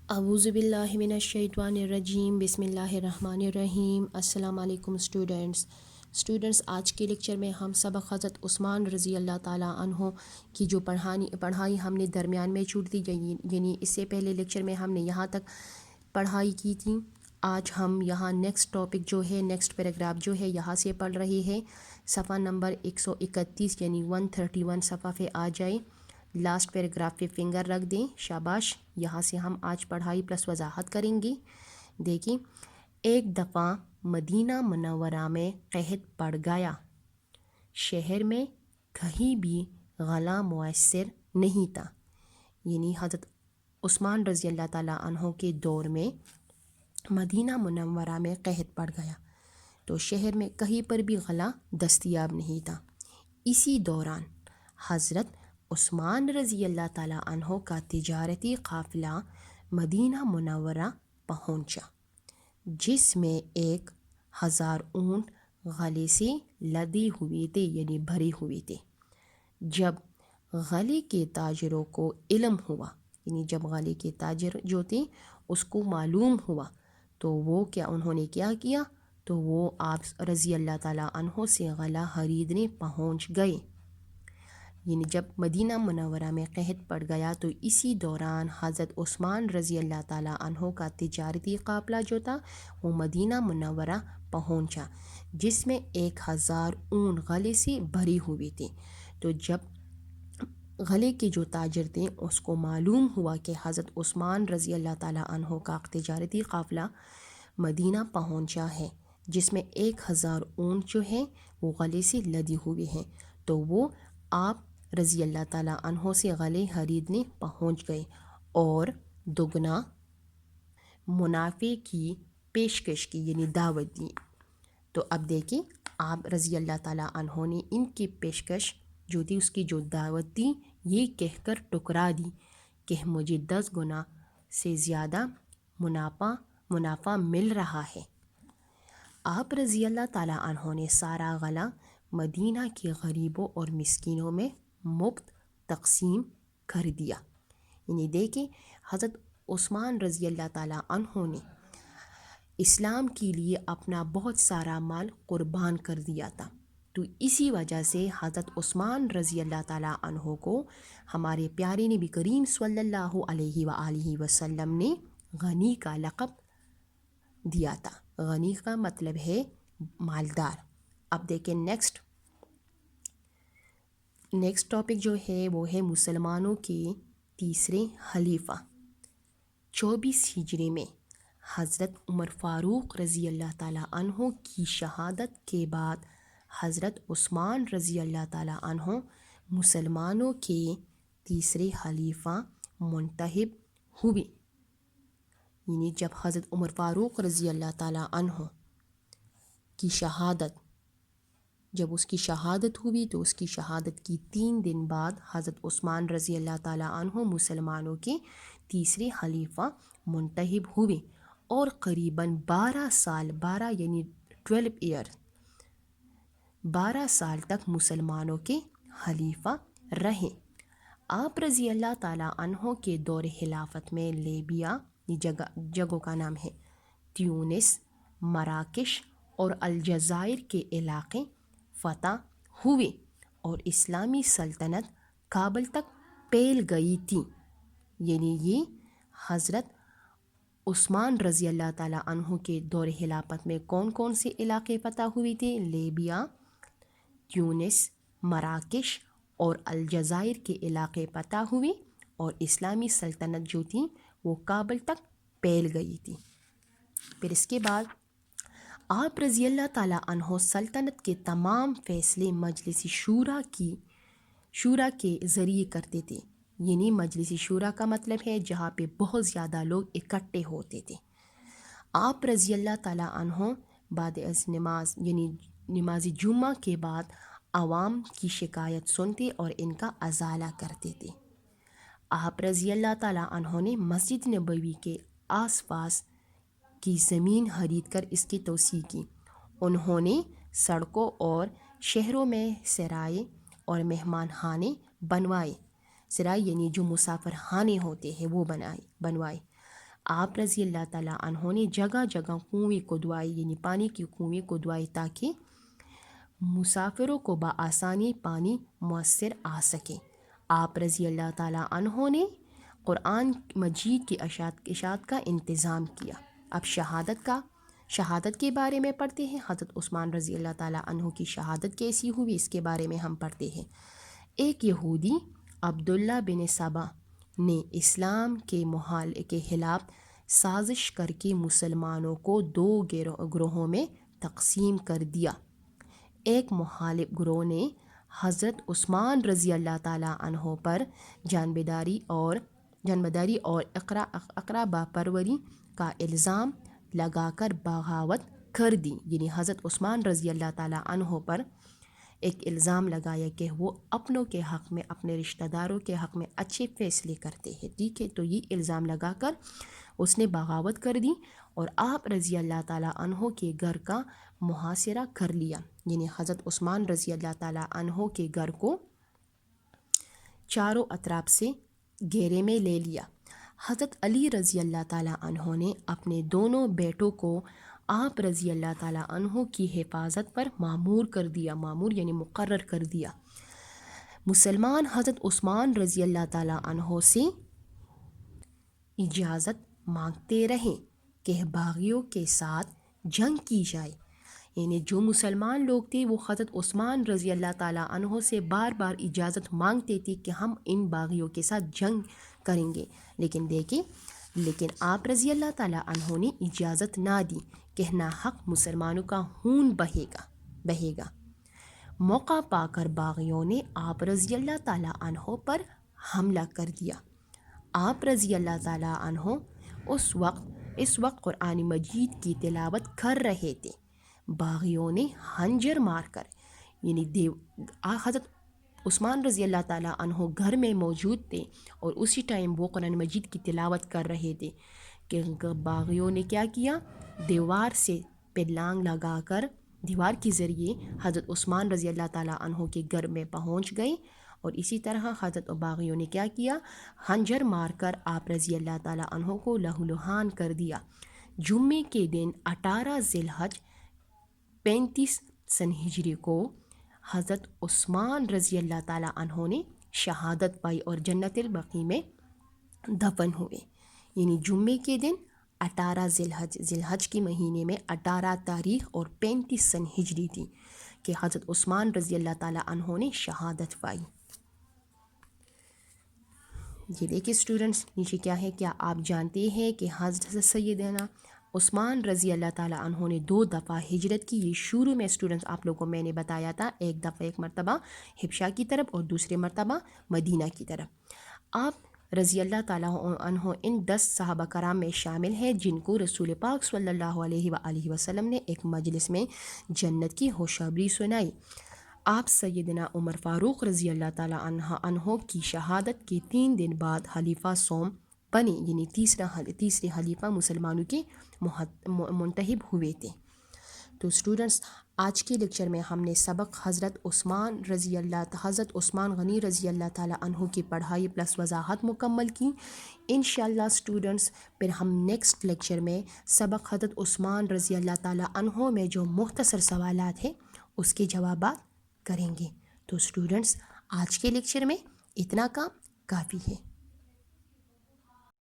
اعوذ باللہ من الشیطان الرجیم، بسم اللہ الرحمن الرحیم۔ السلام علیکم اسٹوڈنٹس، آج کے لیکچر میں ہم سبق حضرت عثمان رضی اللہ تعالیٰ عنہ کی جو پڑھائی ہم نے درمیان میں چھوٹ دی، یعنی اس سے پہلے لیکچر میں ہم نے یہاں تک پڑھائی کی تھی۔ آج ہم یہاں نیکسٹ ٹاپک جو ہے، نیکسٹ پیراگراف جو ہے یہاں سے پڑھ رہے ہیں۔ صفحہ نمبر 131 یعنی 131 صفحہ پہ آ جائے، لاسٹ پیراگراف پہ فنگر رکھ دیں، شاباش۔ یہاں سے ہم آج پڑھائی پلس وضاحت کریں گے۔ دیکھیں، ایک دفعہ مدینہ منورہ میں قحط پڑ گیا، شہر میں کہیں بھی غلہ میسر نہیں تھا۔ یعنی حضرت عثمان رضی اللہ تعالیٰ عنہ کے دور میں مدینہ منورہ میں قحط پڑ گیا تو شہر میں کہیں پر بھی غلہ دستیاب نہیں تھا۔ اسی دوران حضرت عثمان رضی اللہ تعالیٰ عنہ کا تجارتی قافلہ مدینہ منورہ پہنچا، جس میں 1000 اونٹ غلے سے لدے ہوئے تھے، یعنی بھرے ہوئے تھے۔ جب غلے کے تاجروں کو علم ہوا، یعنی جب غلے کے تاجر جو تھے اس کو معلوم ہوا تو وہ انہوں نے کیا کیا، تو وہ آپ رضی اللہ تعالیٰ عنہ سے غلہ خریدنے پہنچ گئے۔ یعنی جب مدینہ منورہ میں قحط پڑ گیا تو اسی دوران حضرت عثمان رضی اللہ تعالیٰ عنہ کا تجارتی قافلہ جو تھا وہ مدینہ منورہ پہنچا، جس میں 1000 اونٹ غلے سے بھری ہوئی تھی۔ تو جب غلے کے جو تاجر تھے اس کو معلوم ہوا کہ حضرت عثمان رضی اللہ تعالیٰ عنہ کا تجارتی قافلہ مدینہ پہنچا ہے، جس میں 1000 اونٹ جو ہیں وہ غلے سے لدی ہوئے ہیں، تو وہ آپ رضی اللہ تعالیٰ عنہ سے غلے خریدنے پہنچ گئے اور دگنا منافع کی پیشکش کی، یعنی دعوت دی۔ تو اب دیکھیں، آپ رضی اللہ تعالیٰ عنہ نے ان کی پیشکش جو تھی، اس کی جو دعوت دی، یہ کہہ کر ٹکرا دی کہ مجھے 10 گنا سے زیادہ منافع مل رہا ہے۔ آپ رضی اللہ تعالیٰ عنہ نے سارا غلہ مدینہ کے غریبوں اور مسکینوں میں مفت تقسیم کر دیا۔ یعنی دیکھیں، حضرت عثمان رضی اللہ تعالیٰ عنہ نے اسلام کے لیے اپنا بہت سارا مال قربان کر دیا تھا، تو اسی وجہ سے حضرت عثمان رضی اللہ تعالیٰ عنہ کو ہمارے پیارے نبی کریم صلی اللہ علیہ وآلہ وسلم نے غنی کا لقب دیا تھا۔ غنی کا مطلب ہے مالدار۔ اب دیکھیں نیکسٹ ٹاپک جو ہے وہ ہے مسلمانوں کے تیسرے خلیفہ۔ 24 ہجری میں حضرت عمر فاروق رضی اللہ تعالیٰ عنہ کی شہادت کے بعد حضرت عثمان رضی اللہ تعالیٰ عنہ مسلمانوں کے تیسرے خلیفہ منتخب ہوئے۔ یعنی جب حضرت عمر فاروق رضی اللہ تعالیٰ عنہ کی شہادت اس کی شہادت ہوئی تو اس کی شہادت کی 3 دن بعد حضرت عثمان رضی اللہ تعالیٰ عنہ مسلمانوں کے تیسرے خلیفہ منتخب ہوئے اور قریباً 12 سال 12 سال تک مسلمانوں کے خلیفہ رہے۔ آپ رضی اللہ تعالیٰ عنہ کے دور خلافت میں لیبیا، یہ جگہوں کا نام ہے، تیونس، مراکش اور الجزائر کے علاقے فتح ہوئے اور اسلامی سلطنت کابل تک پھیل گئی تھی۔ یعنی یہ حضرت عثمان رضی اللہ تعالیٰ عنہ کے دور خلافت میں کون کون سے علاقے فتح ہوئے تھے؟ لیبیا، تیونس، مراکش اور الجزائر کے علاقے فتح ہوئے اور اسلامی سلطنت جو تھی وہ کابل تک پھیل گئی تھی۔ پھر اس کے بعد آپ رضی اللہ تعالیٰ عنہ سلطنت کے تمام فیصلے مجلس شورا کے ذریعے کرتے تھے۔ یعنی مجلس شورا کا مطلب ہے جہاں پہ بہت زیادہ لوگ اکٹھے ہوتے تھے۔ آپ رضی اللہ تعالیٰ عنہ بعد از نماز، یعنی نماز جمعہ کے بعد عوام کی شکایت سنتے اور ان کا ازالہ کرتے تھے۔ آپ رضی اللہ تعالیٰ عنہ نے مسجد نبوی کے آس پاس کی زمین خرید کر اس کی توسیع کی۔ انہوں نے سڑکوں اور شہروں میں سرائے اور مہمان خانے بنوائے۔ سرائے یعنی جو مسافر خانے ہوتے ہیں وہ بنوائے۔ آپ رضی اللہ تعالیٰ عنہ نے جگہ جگہ کنویں کھدوائے، یعنی پانی کی کنویں کھدوائے تاکہ مسافروں کو بآسانی پانی میسر آ سکے۔ آپ رضی اللہ تعالیٰ عنہ نے قرآن مجید کی اشاعت کا انتظام کیا۔ اب شہادت کے بارے میں پڑھتے ہیں۔ حضرت عثمان رضی اللہ تعالیٰ عنہ کی شہادت کیسی ہوئی، اس کے بارے میں ہم پڑھتے ہیں۔ ایک یہودی عبداللہ بن سبا نے اسلام کے خلاف سازش کر کے مسلمانوں کو 2 گروہوں میں تقسیم کر دیا۔ ایک مخالف گروہ نے حضرت عثمان رضی اللہ تعالیٰ عنہ پر جانبداری اور اقربا پروری کا الزام لگا کر بغاوت کر دی، یعنی حضرت عثمان رضی اللہ تعالیٰ عنہ پر ایک الزام لگایا کہ وہ اپنوں کے حق میں، اپنے رشتہ داروں کے حق میں اچھے فیصلے کرتے ہیں، ٹھیک ہے۔ تو یہ الزام لگا کر اس نے بغاوت کر دی اور آپ رضی اللہ تعالیٰ عنہ کے گھر کا محاصرہ کر لیا، یعنی حضرت عثمان رضی اللہ تعالیٰ عنہ کے گھر کو چاروں اطراف سے گھیرے میں لے لیا۔ حضرت علی رضی اللہ تعالیٰ عنہ نے اپنے دونوں بیٹوں کو آپ رضی اللہ تعالیٰ عنہ کی حفاظت پر مامور کر دیا، مامور یعنی مقرر کر دیا۔ مسلمان حضرت عثمان رضی اللہ تعالیٰ عنہ سے اجازت مانگتے رہے کہ باغیوں کے ساتھ جنگ کی جائے، یعنی جو مسلمان لوگ تھے وہ حضرت عثمان رضی اللہ تعالیٰ عنہ سے بار بار اجازت مانگتے تھے کہ ہم ان باغیوں کے ساتھ جنگ کریں گے، لیکن آپ رضی اللہ تعالیٰ عنہ نے اجازت نہ دی کہ ناحق مسلمانوں کا خون بہے گا۔ موقع پا کر باغیوں نے آپ رضی اللہ تعالیٰ عنہ پر حملہ کر دیا۔ آپ رضی اللہ تعالیٰ عنہ اس وقت قرآن مجید کی تلاوت کر رہے تھے۔ باغیوں نے خنجر مار کر، یعنی حضرت عثمان رضی اللہ تعالیٰ عنہ گھر میں موجود تھے اور اسی ٹائم وہ قرآن مجید کی تلاوت کر رہے تھے کہ باغیوں نے کیا کیا، دیوار سے پلانگ لگا کر دیوار کے ذریعے حضرت عثمان رضی اللہ تعالیٰ عنہ کے گھر میں پہنچ گئے، اور اسی طرح حضرت باغیوں نے کیا کیا، خنجر مار کر آپ رضی اللہ تعالیٰ عنہ کو لہو لہان کر دیا۔ جمعے کے دن 18 ذی الحج 35 سن ہجری کو حضرت عثمان رضی اللہ تعالیٰ عنہ نے شہادت پائی اور جنت البقیع میں دفن ہوئے، یعنی جمعے کے دن 18 ذی الحج کے مہینے میں 18 تاریخ اور 35 سن ہجری تھی کہ حضرت عثمان رضی اللہ تعالیٰ عنہ نے شہادت پائی۔ یہ دیکھیں اسٹوڈنٹس، نیچے کیا ہے، کیا آپ جانتے ہیں کہ حضرت سیدنا عثمان رضی اللہ تعالیٰ عنہ نے 2 دفعہ ہجرت کی؟ یہ شروع میں اسٹوڈنٹس آپ لوگوں کو میں نے بتایا تھا، ایک مرتبہ حبشہ کی طرف اور دوسری مرتبہ مدینہ کی طرف۔ آپ رضی اللہ تعالیٰ عنہ ان 10 صحابہ کرام میں شامل ہیں جن کو رسول پاک صلی اللہ علیہ وآلہ وسلم نے ایک مجلس میں جنت کی خوشخبری سنائی۔ آپ سیدنا عمر فاروق رضی اللہ تعالیٰ عنہ کی شہادت کے 3 دن بعد خلیفہ سوم بنے، یعنی تیسرے خلیفہ مسلمانوں کے منتخب ہوئے تھے۔ تو اسٹوڈنٹس، آج کے لیکچر میں ہم نے سبق حضرت عثمان غنی رضی اللہ تعالیٰ عنہ کی پڑھائی پلس وضاحت مکمل کی۔ انشاءاللہ اسٹوڈنٹس پھر ہم نیکسٹ لیکچر میں سبق حضرت عثمان رضی اللہ تعالیٰ عنہ میں جو مختصر سوالات ہیں اس کے جوابات کریں گے۔ تو اسٹوڈنٹس، آج کے لیکچر میں اتنا کافی ہے۔